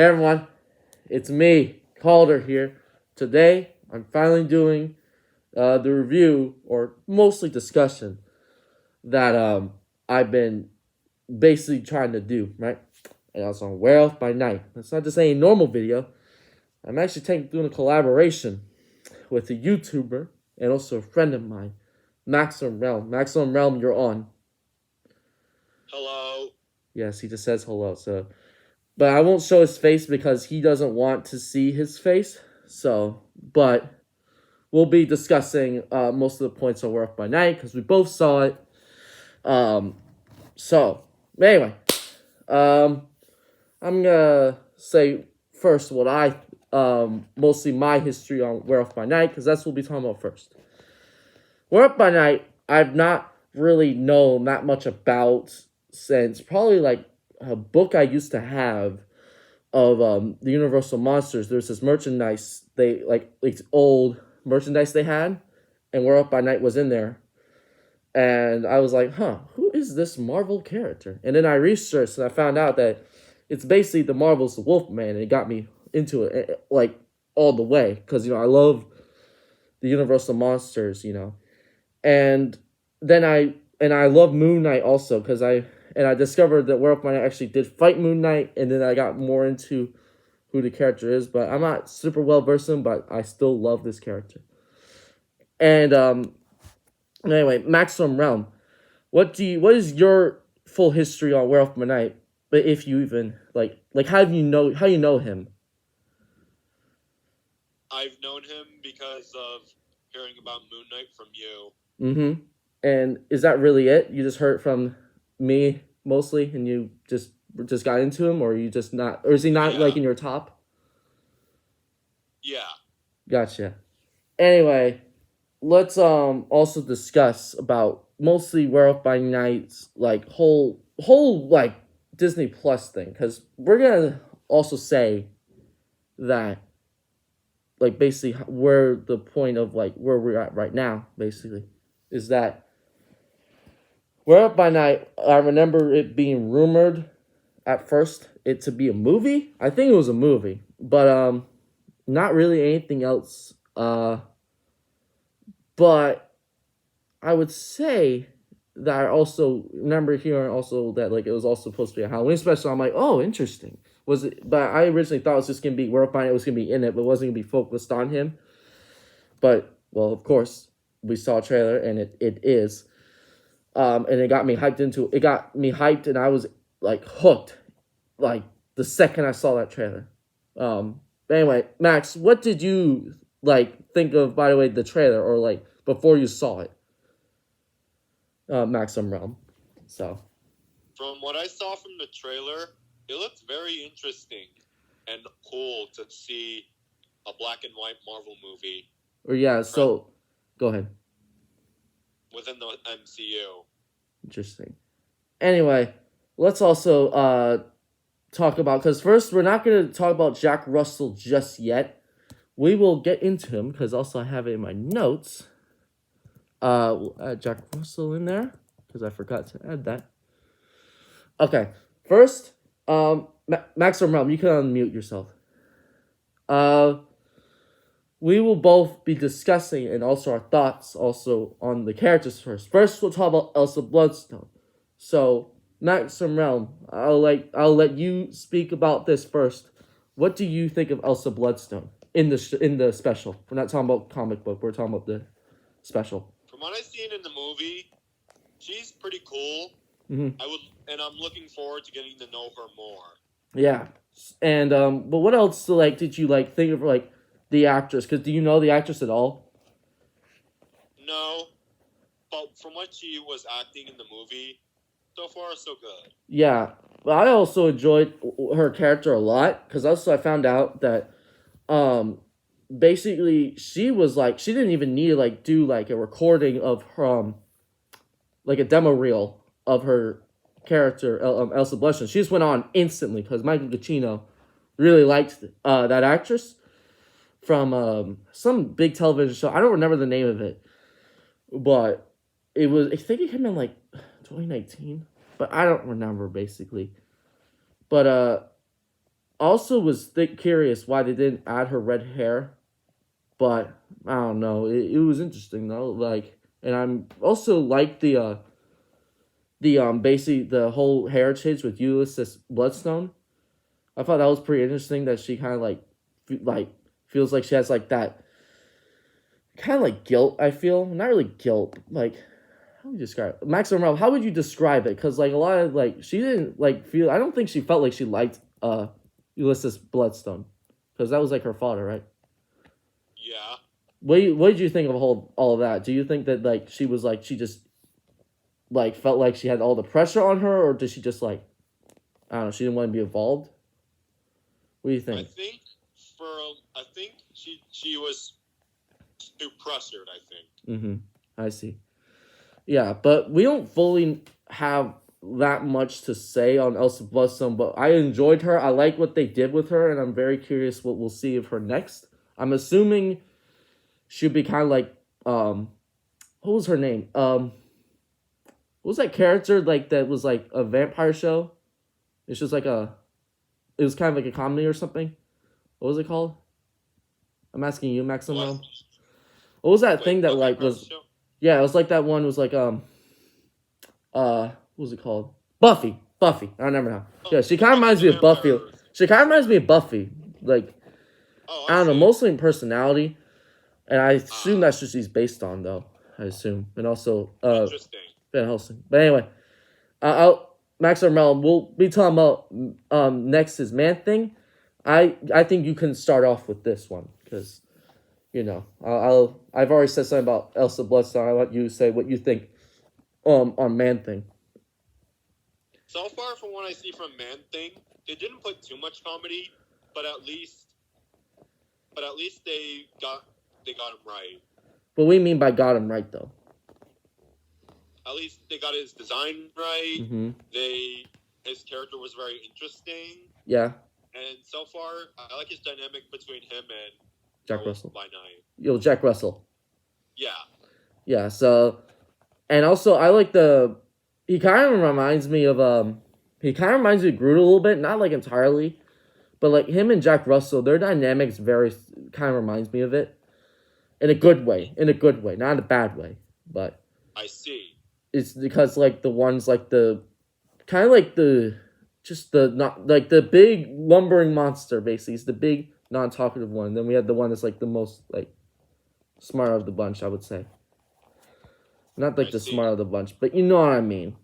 Hey everyone, it's me, Calder here. Today, I'm finally doing the review, or mostly discussion, that I've been basically trying to do, right? And I was on Werewolf by Night. It's not just any normal video. I'm actually doing a collaboration with a YouTuber and also a friend of mine, Maximum Realm. Maximum Realm, you're on. Hello. Yes, he just says hello, so... But I won't show his face because he doesn't want to see his face. So, but we'll be discussing most of the points of Werewolf by Night because we both saw it. So, anyway, I'm gonna say first what I mostly my history on Werewolf by Night because that's what we'll be talking about first. Werewolf by Night, I've not really known that much about since probably like a book I used to have of the Universal Monsters. There's this merchandise they like old merchandise they had, and Werewolf by Night was in there. And I was like, who is this Marvel character? And then I researched and I found out that it's basically the Marvel's the Wolfman, and it got me into it like all the way because I love the Universal Monsters, and then I love Moon Knight also because I discovered that Werewolf by Night actually did fight Moon Knight, and then I got more into who the character is, but I'm not super well versed in, but I still love this character. And anyway, Maximum Realm. What is your full history on Werewolf by Night? But if you even like how you know him? I've known him because of hearing about Moon Knight from you. Mm-hmm. And is that really it? You just heard from me mostly, and you just got into him, or you just not, or is he not like in your top? Yeah. Gotcha. Anyway, let's also discuss about mostly Werewolf by Night's like whole like Disney Plus thing, because we're gonna also say that like basically where the point of like where we're at right now basically is that Werewolf by Night, I remember it being rumored at first it to be a movie. I think it was a movie, but not really anything else. But I would say that I also remember hearing also that like it was also supposed to be a Halloween special. I'm like, oh, interesting. Was it? But I originally thought it was just gonna be Werewolf by Night was gonna be in it, but it wasn't gonna be focused on him. But well, of course, we saw a trailer and it is. And it got me hyped, and I was like hooked, like the second I saw that trailer. Anyway, Max, what did you like think of? By the way, the trailer, or like before you saw it, Maximum Realm. So, from what I saw from the trailer, it looked very interesting and cool to see a black and white Marvel movie. Or yeah, so go ahead. Within the MCU. Interesting. Anyway, let's also talk about, because first we're not going to talk about Jack Russell just yet. We will get into him because also I have it in my notes. We'll add Jack Russell in there because I forgot to add that. Okay, first, Maximum Realm, you can unmute yourself. We will both be discussing and also our thoughts also on the characters first. First, we'll talk about Elsa Bloodstone. So, Maximum Realm, I'll let you speak about this first. What do you think of Elsa Bloodstone in the special? We're not talking about comic book. We're talking about the special. From what I've seen in the movie, she's pretty cool. Mm-hmm. I'm looking forward to getting to know her more. Yeah, and but what else did you think of the actress? Because do you know the actress at all? No, but from what she was acting in the movie, so far so good. Yeah, but I also enjoyed her character a lot because also I found out that basically she was she didn't even need to do a recording of her a demo reel of her character Elsa Bloodstone. She just went on instantly because Michael Giacchino really liked that actress from some big television show. I don't remember the name of it, but I think it came in 2019, but I don't remember basically. But also was curious why they didn't add her red hair, but I don't know. It was interesting though. Like, and I'm also like the basically the whole heritage with Ulysses Bloodstone. I thought that was pretty interesting that she kind of like feels like she has like that kind of like guilt. I feel not really guilt. Like how would you describe it? Max O'Mara, how would you describe it? Because like a lot of like she didn't like feel. I don't think she felt like she liked Ulysses Bloodstone because that was like her father, right? Yeah. What did you think of all of that? Do you think that like she was like she just like felt like she had all the pressure on her, or did she just like I don't know, she didn't want to be involved? What do you think? I think she was too pressured. I think. Mm-hmm. I see. Yeah, but we don't fully have that much to say on Elsa Bloodstone, but I enjoyed her. I like what they did with her, and I'm very curious what we'll see of her next. I'm assuming she'll be kind of like what was her name? What was that character like that was like a vampire show? It's just like it was kind of like a comedy or something. What was it called? I'm asking you, Maximo. What was that thing that like was? Show? Yeah, it was like that one was like what was it called? Buffy. I remember now. Yeah, she kind of reminds me of Buffy. She kind of reminds me of Buffy. Like I don't know, mostly in personality, and I assume that's just she's based on though. I assume, and also Interesting. Van Helsing. But anyway, Max or Mel, we'll be talking about next is Man Thing. I think you can start off with this one because, you know, I've already said something about Elsa Bloodstone. I want you to say what you think on Man Thing. So far from what I see from Man Thing, they didn't put too much comedy, but at least they got him right. What do you mean by got him right though? At least they got his design right. Mm-hmm. His character was very interesting. Yeah. And so far, I like his dynamic between him and Jack Russell. By night. Yo, Jack Russell. Yeah. Yeah. So, and also I like he kind of reminds me of Groot a little bit, not like entirely, but like him and Jack Russell, their dynamics very kind of reminds me of it, in a good way, not in a bad way, but. I see. It's because like the ones like the kind of like the just the not like the big lumbering monster basically. It's the big non-talkative one. Then we had the one that's like the most like smart of the bunch, I would say. Not like the smart of the bunch, but you know what I mean.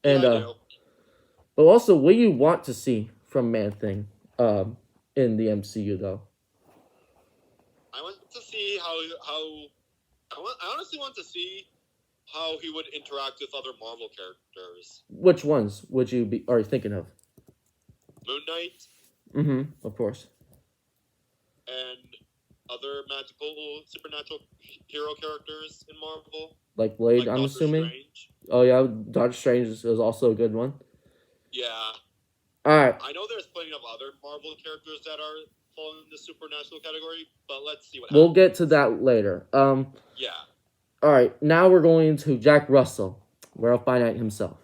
And yeah, I do. but also what do you want to see from Man Thing in the MCU though? I want to see how I honestly want to see how he would interact with other Marvel characters. Which ones would you are you thinking of? Moon Knight. Mm-hmm. Of course. And other supernatural hero characters in Marvel. Like Blade, like I'm Doctor assuming. Strange. Oh yeah, Doctor Strange is also a good one. Yeah. All right. I know there's plenty of other Marvel characters that are falling in the supernatural category, but let's see what We'll happens. get to that later. Yeah. All right, now we're going into Jack Russell, Werewolf by Night himself.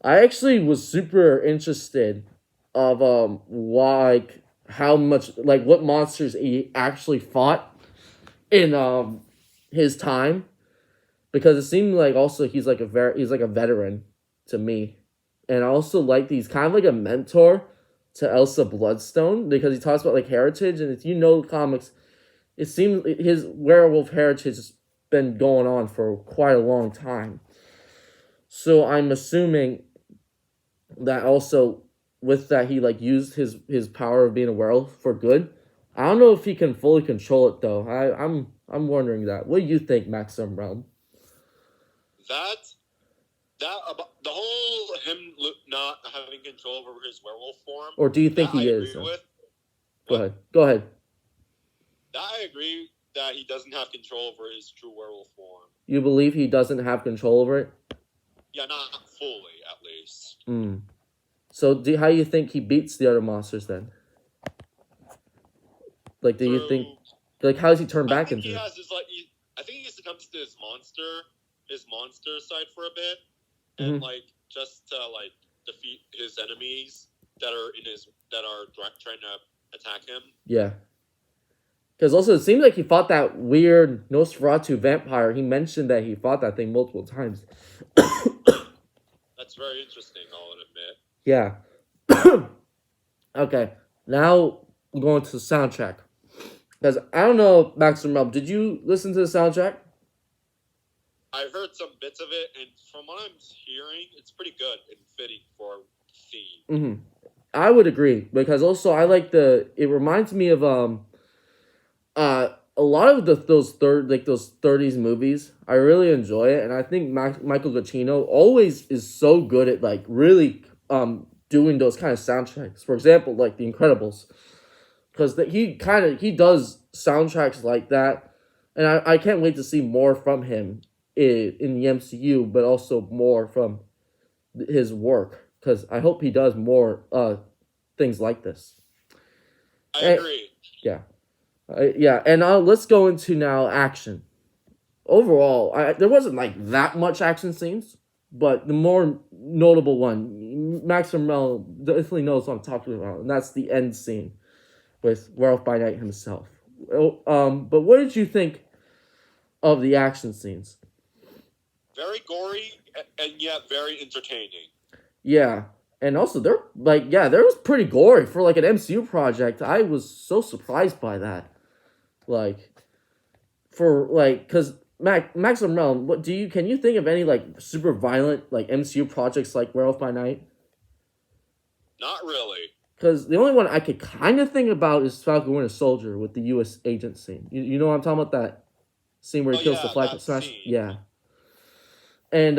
I actually was super interested of how much like what monsters he actually fought in his time, because it seemed like also he's like a veteran to me, and I also like he's kind of like a mentor to Elsa Bloodstone because he talks about like heritage, and if you know comics, it seems his werewolf heritage has been going on for quite a long time. So I'm assuming that also with that he like used his power of being a werewolf for good. I don't know if he can fully control it though. I'm wondering that. What do you think, Maxim Realm? That about the whole him not having control over his werewolf form. Or do you think he is? Go ahead. That I agree that he doesn't have control over his true werewolf form. You believe he doesn't have control over it? Yeah, not fully, at least. So how do you think he beats the other monsters then? Like, do you think, like, how does he turn back into? I think he succumbs to his monster side for a bit, and like just to like defeat his enemies that are trying to attack him. Yeah. Because also, it seems like he fought that weird Nosferatu vampire. He mentioned that he fought that thing multiple times. That's very interesting, I'll admit. Yeah. Okay. Now we're going to the soundtrack. Because I don't know, Max and Mel, did you listen to the soundtrack? I've heard some bits of it, and from what I'm hearing, it's pretty good and fitting for the theme. I would agree, because also I like it reminds me of a lot of those 30s movies. I really enjoy it, and I think Michael Giacchino always is so good at like really doing those kind of soundtracks. For example, like The Incredibles, because he does soundtracks like that, and I can't wait to see more from him in the MCU, but also more from his work, because I hope he does more things like this. I agree. Yeah. And let's go into now action. Overall, there wasn't like that much action scenes, but the more notable one, Max and Mel definitely knows what I'm talking about, and that's the end scene with Werewolf by Night himself. But what did you think of the action scenes? Very gory and yet very entertaining. Yeah. And also, there was pretty gory for like an MCU project. I was so surprised by that. Because Max and Mel, can you think of any like super violent like MCU projects like Werewolf by Night? Not really. Because the only one I could kind of think about is Falcon Winter Soldier with the U.S. agent scene. You know what I'm talking about, that scene where he kills the flag smash? Scene. Yeah. And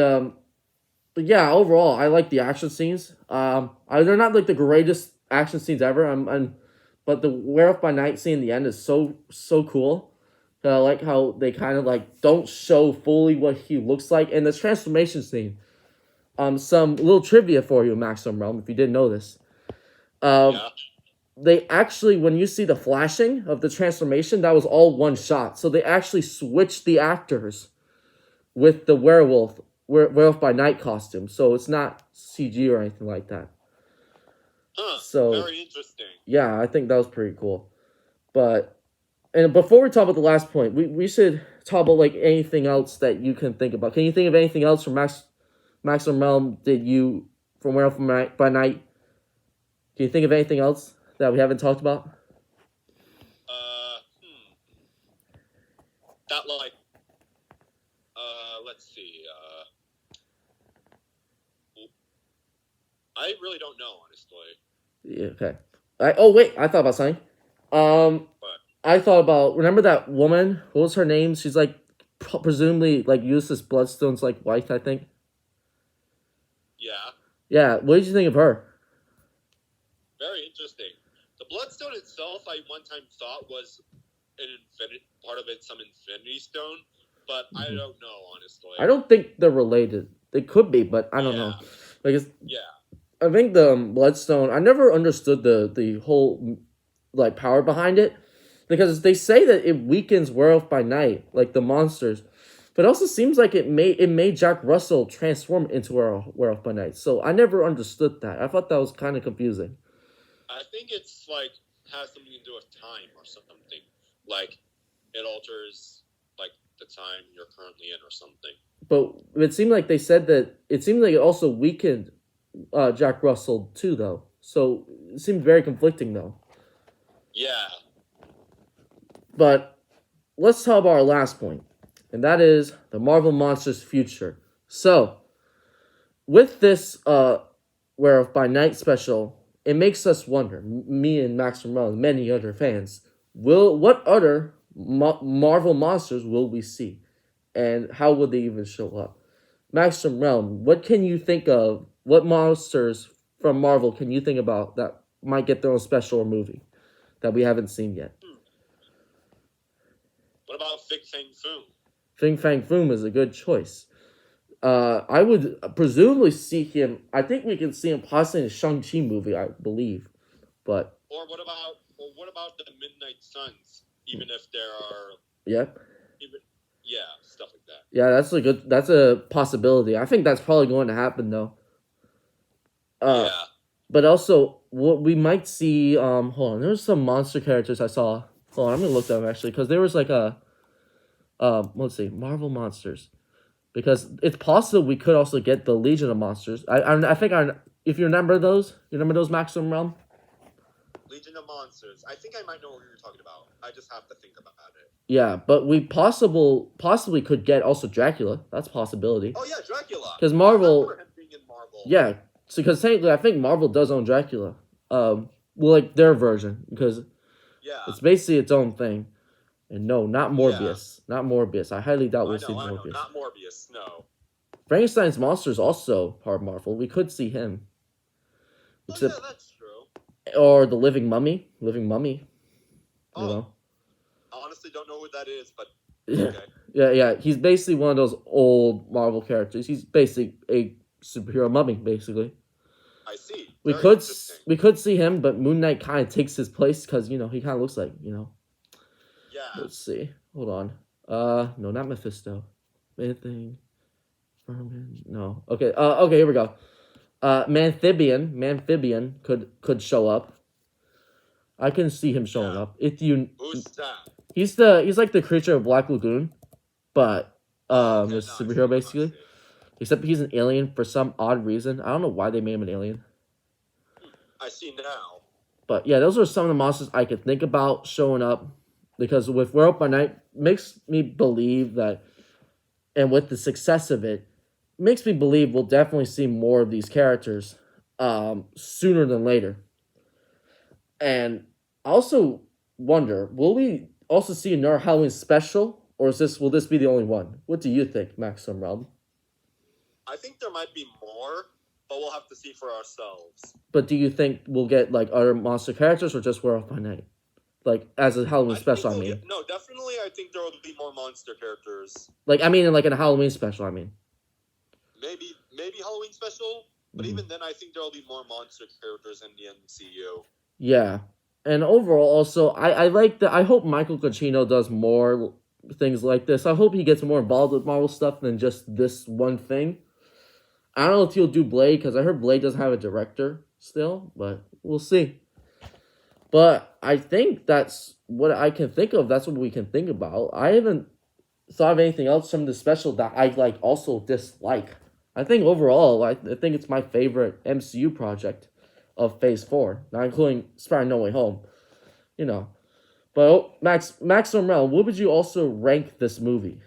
but yeah, overall, I like the action scenes. They're not like the greatest action scenes ever. But the Werewolf by Night scene in the end is so cool. I like how they kind of like don't show fully what he looks like. And this transformation scene. Some little trivia for you, Maximum Realm, if you didn't know this. They actually, when you see the flashing of the transformation, that was all one shot. So they actually switched the actors with the Werewolf by Night costume. So it's not CG or anything like that. So very interesting. Yeah, I think that was pretty cool. And before we talk about the last point, we should talk about like anything else that you can think about. Can you think of anything else from Maximum Realm from Werewolf by Night? Can you think of anything else that we haven't talked about? That like, let's see. I really don't know, honestly. Yeah, okay. I thought about something. I thought about, remember that woman? What was her name? She's like presumably like Useless Bloodstone's like wife, I think. Yeah. Yeah. What did you think of her? Very interesting. The Bloodstone itself, I one time thought was part of it, some Infinity Stone, but I don't know, honestly. I don't think they're related. They could be, but I don't know. I think the Bloodstone, I never understood the whole like power behind it, because they say that it weakens Werewolf by Night, like the monsters, but it also seems like it made Jack Russell transform into Werewolf by Night. So I never understood that. I thought that was kind of confusing. I think it's like has something to do with time or something. Like it alters like the time you're currently in or something. But it seemed like they said that it also weakened Jack Russell too, though. So it seemed very conflicting, though. Yeah. But let's talk about our last point, and that is the Marvel Monsters future. So with this Werewolf by Night special, it makes us wonder, me and Max Ramel and many other fans, what other Marvel monsters will we see? And how will they even show up? Max Realm, what can you think of? What monsters from Marvel can you think about that might get their own special or movie that we haven't seen yet? What about Fing Fang Foom? Fing Fang Foom is a good choice. I would presumably see him. I think we can see him possibly in a Shang-Chi movie, I believe. But what about the Midnight Suns? Even if there are stuff like that. Yeah, that's a possibility. I think that's probably going to happen though. But also what we might see. Hold on. There's some monster characters I saw. Hold on, I'm gonna look them actually because there was like a. Let's see, Marvel monsters, because it's possible we could also get the Legion of Monsters. I think if you remember those, Maximum Realm. Legion of Monsters. I think I might know what you're talking about. I just have to think about it. Yeah, but we possibly could get also Dracula. That's a possibility. Oh yeah, Dracula. Because Marvel. I remember him being in Marvel. Yeah, because technically I think Marvel does own Dracula. Well, like their version, because it's basically its own thing. And no, not Morbius. Yeah. Not Morbius. I highly doubt we'll see I know, Morbius. not Morbius. No. Frankenstein's monster is also part of Marvel. We could see him. Except, yeah, that's true. Or the Living Mummy. Living Mummy. Oh. You know? I honestly don't know what that is, but yeah. Okay. Yeah. He's basically one of those old Marvel characters. He's basically a superhero mummy, basically. I see. We could see him, but Moon Knight kind of takes his place because, he kind of looks like, Yeah. Let's see. Hold on. No, not Mephisto. Anything. Furman. No. Okay. Okay. Here we go. Manthibian could show up. I can see him showing up. Who's that? He's like the creature of Black Lagoon, but this superhero basically. Except he's an alien for some odd reason. I don't know why they made him an alien. I see now. But yeah, those are some of the monsters I could think about showing up. Because with Werewolf by Night, makes me believe that, and with the success of it, makes me believe we'll definitely see more of these characters sooner than later. And I also wonder, will we also see another Halloween special, or will this be the only one? What do you think, Maximum Realm? I think there might be more, but we'll have to see for ourselves. But do you think we'll get like other monster characters, or just Werewolf by Night? Like, as a Halloween special, I mean. No, definitely I think there will be more monster characters. Like, I mean, in a Halloween special, I mean. Maybe Halloween special, but even then I think there will be more monster characters in the MCU. Yeah. And overall, also, I like that. I hope Michael Giacchino does more things like this. I hope he gets more involved with Marvel stuff than just this one thing. I don't know if he'll do Blade, because I heard Blade doesn't have a director still, but we'll see. But I think that's what I can think of. That's what we can think about. I haven't thought of anything else from the special that I also dislike. I think overall, I think it's my favorite MCU project of Phase 4, not including Spider-Man No Way Home. But Maximum Realm, what would you also rank this movie?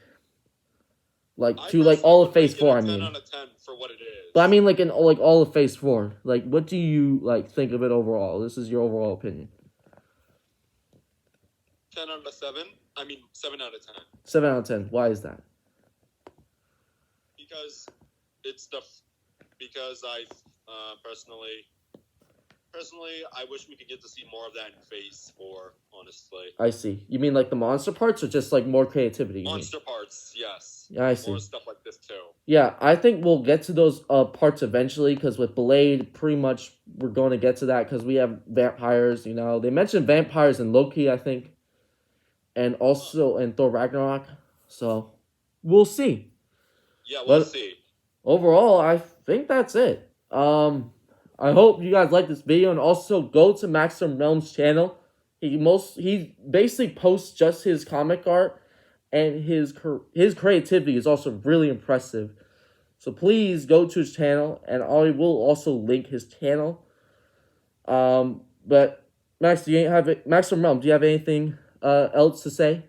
All of Phase 4, I mean. 10 out of 10 for what it is. But I mean, in all of Phase 4. What do you think of it overall? This is your overall opinion. 10 out of 7. I mean, 7 out of 10. 7 out of 10. Why is that? Because because I personally, I wish we could get to see more of that in Phase 4. Honestly. I see. You mean the monster parts, or just more creativity? Monster parts, yes. Yeah, I see. More stuff like this too. Yeah, I think we'll get to those parts eventually, because with Blade, pretty much we're going to get to that because we have vampires. They mentioned vampires in Loki, I think. And also in Thor Ragnarok. So, we'll see. Yeah, we'll see. Overall, I think that's it. I hope you guys like this video. And also, go to Maximum Realm's channel. He basically posts just his comic art. And his creativity is also really impressive. So, please go to his channel. And I will also link his channel. But, Maximum Realm, do you have anything else to say?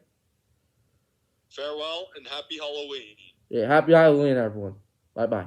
Farewell and happy Halloween. Yeah, happy Halloween, everyone. Bye-bye.